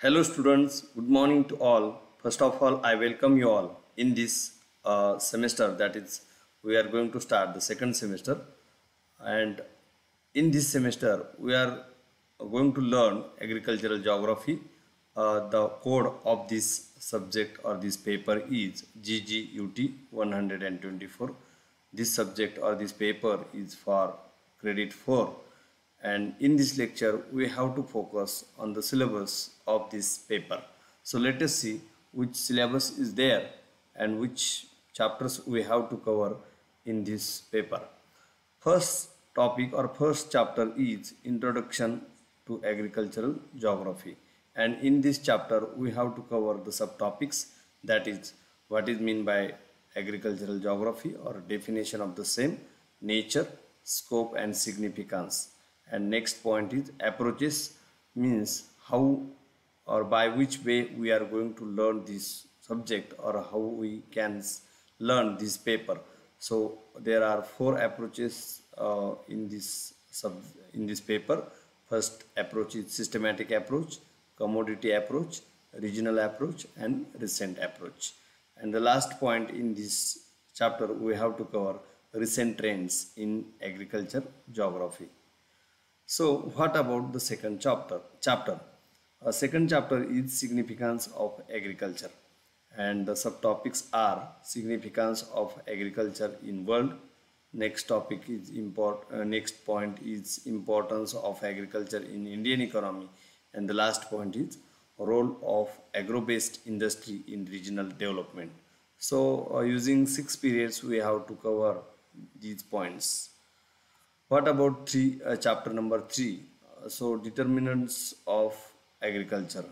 Hello students, good morning to all. First of all, I welcome you all in this semester, that is we are going to start the second semester, and in this semester we are going to learn agricultural geography. The code of this subject or this paper is GGUT 124. This subject or this paper is for credit 4, and in this lecture we have to focus on the syllabus of this paper. So let us see which syllabus is there and which chapters we have to cover in this paper. First topic or first chapter is Introduction to Agricultural Geography, and in this chapter we have to cover the subtopics, that is what is meant by agricultural geography or definition of the same, nature, scope and significance, and next point is approaches, means how or by which way we are going to learn this subject or how we can learn this paper. So there are four approaches in this paper. First approach is systematic approach, commodity approach, regional approach and recent approach. And the last point in this chapter we have to cover recent trends in agriculture geography. So what about the second chapter? Second chapter is significance of agriculture, and the subtopics are significance of agriculture in world. Next topic is next point is importance of agriculture in Indian economy, and the last point is role of agro-based industry in regional development. So using 6 periods we have to cover these points. What about chapter number 3? So determinants of agriculture.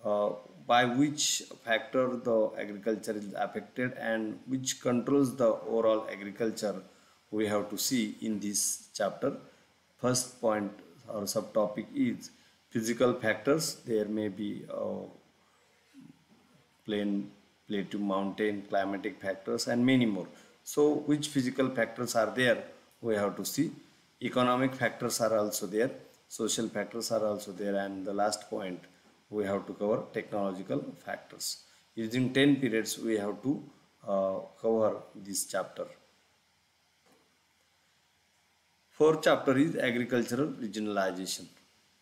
Uh, by which factor the agriculture is affected and which controls the overall agriculture, we have to see in this chapter. First point or subtopic is physical factors. There may be plain, plateau, mountain, climatic factors and many more. So which physical factors are there, we have to see. Economic factors are also there, social factors are also there, and the last point we have to cover technological factors. Using 10 periods we have to cover this chapter. Fourth chapter is agricultural regionalization.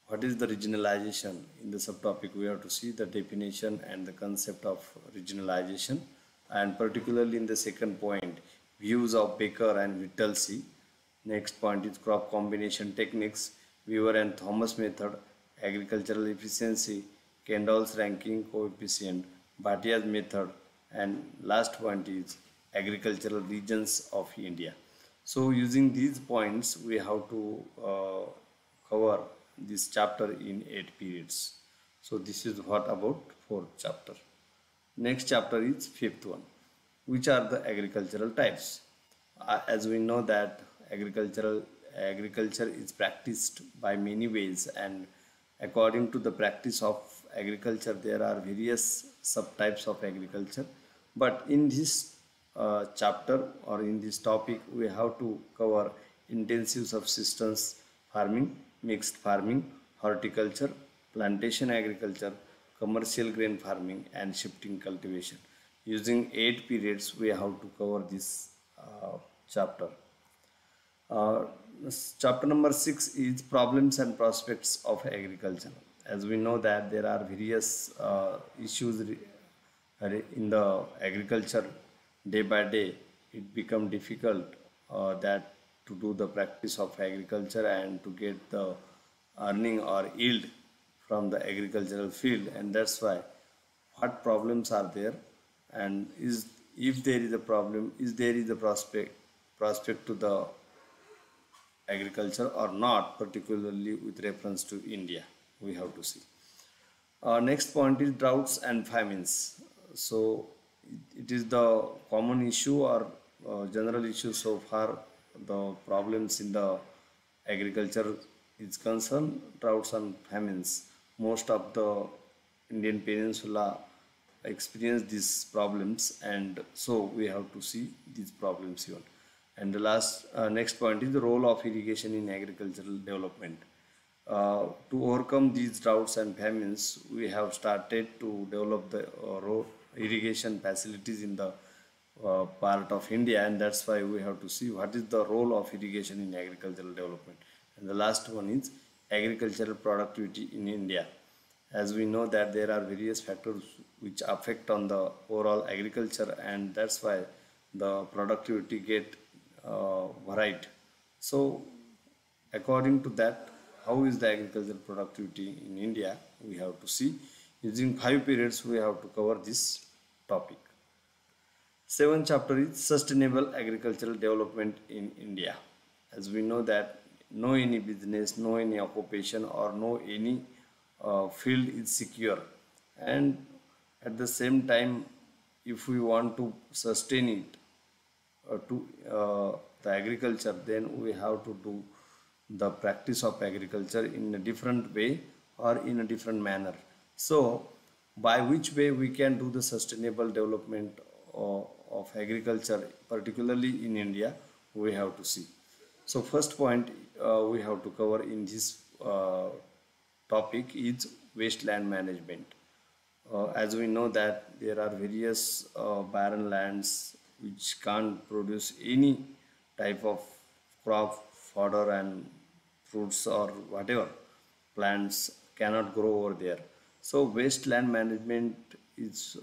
What is the regionalization? In the subtopic we have to see the definition and the concept of regionalization, and particularly in the second point, views of Baker and Whittlesey. Next point is crop combination techniques, Weaver and Thomas method, agricultural efficiency, Kendall's ranking coefficient, Bhatia's method, and last point is agricultural regions of India. So using these points we have to cover this chapter in 8 periods. So this is what about fourth chapter. Next chapter is fifth one, which are the agricultural types. As we know that agriculture is practiced by many ways, and according to the practice of agriculture there are various subtypes of agriculture. But in this chapter or in this topic we have to cover intensive subsistence farming, mixed farming, horticulture, plantation agriculture, commercial grain farming and shifting cultivation. Using 8 periods we have to cover this chapter. Uh, Chapter number 6 is problems and prospects of agriculture. As we know that there are various issues in the agriculture. Day by day it become difficult that to do the practice of agriculture and to get the earning or yield from the agricultural field, and that's why what problems are there, and is if there is a problem, is there is a prospect to the agriculture or not, particularly with reference to India, we have to see. Next point is droughts and famines. So it is the common issue or general issue so far. The problems in the agriculture is concerned, droughts and famines. Most of the Indian peninsula experience these problems, and so we have to see these problems even. And the next point is the role of irrigation in agricultural development. To overcome these droughts and famines, we have started to develop the road irrigation facilities in the part of India, and that's why we have to see what is the role of irrigation in agricultural development. And the last one is agricultural productivity in India. As we know that there are various factors which affect on the overall agriculture, and that's why the productivity get varied. So according to that, how is the agricultural productivity in India? We have to see. Using 5 periods, we have to cover this topic. Seventh chapter is sustainable agricultural development in India. As we know that no any business, no any occupation, or no any field is secure, and at the same time, if we want to sustain it to the agriculture, then we have to do the practice of agriculture in a different way or in a different manner. So by which way we can do the sustainable development of agriculture, particularly in India, we have to see. So first point we have to cover in this topic is wasteland management. As we know that there are various barren lands which can't produce any type of crop, fodder and fruits or whatever plants cannot grow over there. So wasteland management is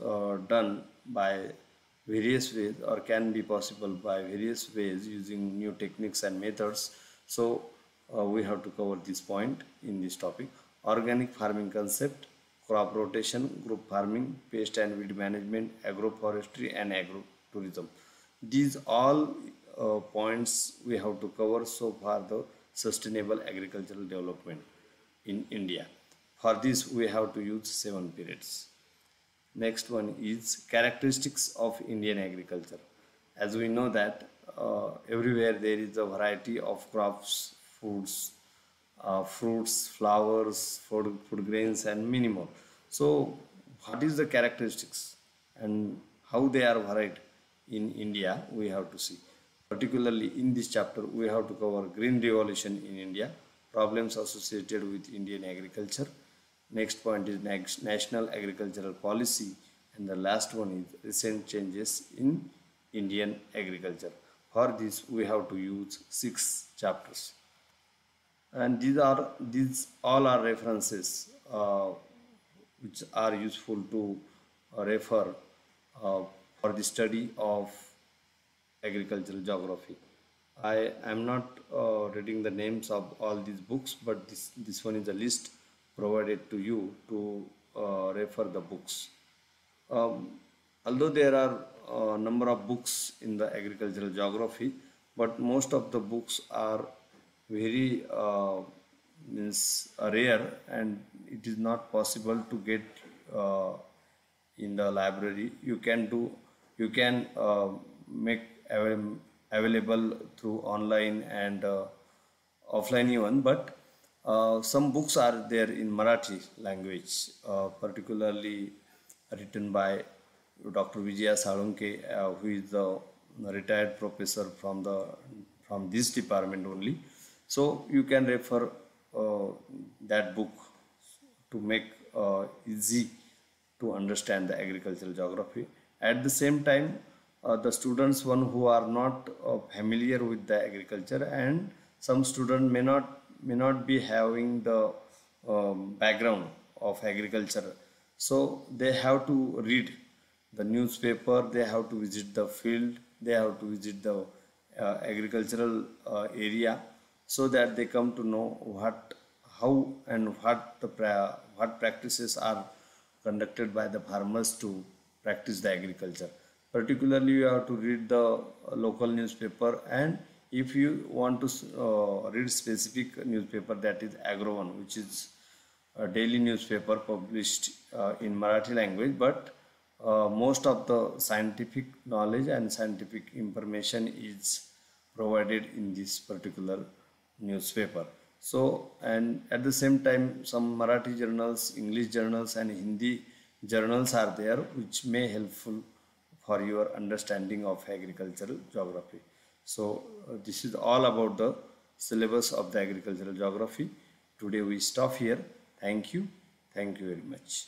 done by various ways or can be possible by various ways using new techniques and methods. So we have to cover this point in this topic. Organic farming concept, crop rotation, group farming, pest and weed management, agroforestry and agrotourism. These all points we have to cover so far the sustainable agricultural development in India. For this we have to use 7 periods. Next one is characteristics of Indian agriculture. As we know that everywhere there is a variety of crops, foods, fruits, flowers, food grains and many more. So what is the characteristics and how they are varied in India we have to see. Particularly in this chapter we have to cover green revolution in India, problems associated with Indian agriculture. Next point is national agricultural policy, and the last one is recent changes in Indian agriculture. For this we have to use 6 chapters, and these all are references which are useful to refer uh, for the study of agricultural geography. I am not reading the names of all these books, but this one is a list provided to you to refer the books. Um, Although there are a number of books in the agricultural geography, but most of the books are very means rare, and it is not possible to get uh, in the library. You can make available through online and offline even, but some books are there in Marathi language, particularly written by Dr. Vijaya Salunke, who is the retired professor from this department only. So you can refer uh, that book to make easy to understand the agricultural geography. At the same time, the students one who are not familiar with the agriculture, and some student may not be having the background of agriculture, so they have to read the newspaper, they have to visit the field, they have to visit the agricultural area, so that they come to know how and what practices are conducted by the farmers to practice the agriculture. Particularly you have to read the local newspaper, and if you want to read specific newspaper, that is Agro1, which is a daily newspaper published in Marathi language, but most of the scientific knowledge and scientific information is provided in this particular newspaper. So, and at the same time, some Marathi journals, English journals, and Hindi journals are there, which may helpful for your understanding of agricultural geography. So, this is all about the syllabus of the agricultural geography. today we stop here. Thank you. Thank you very much.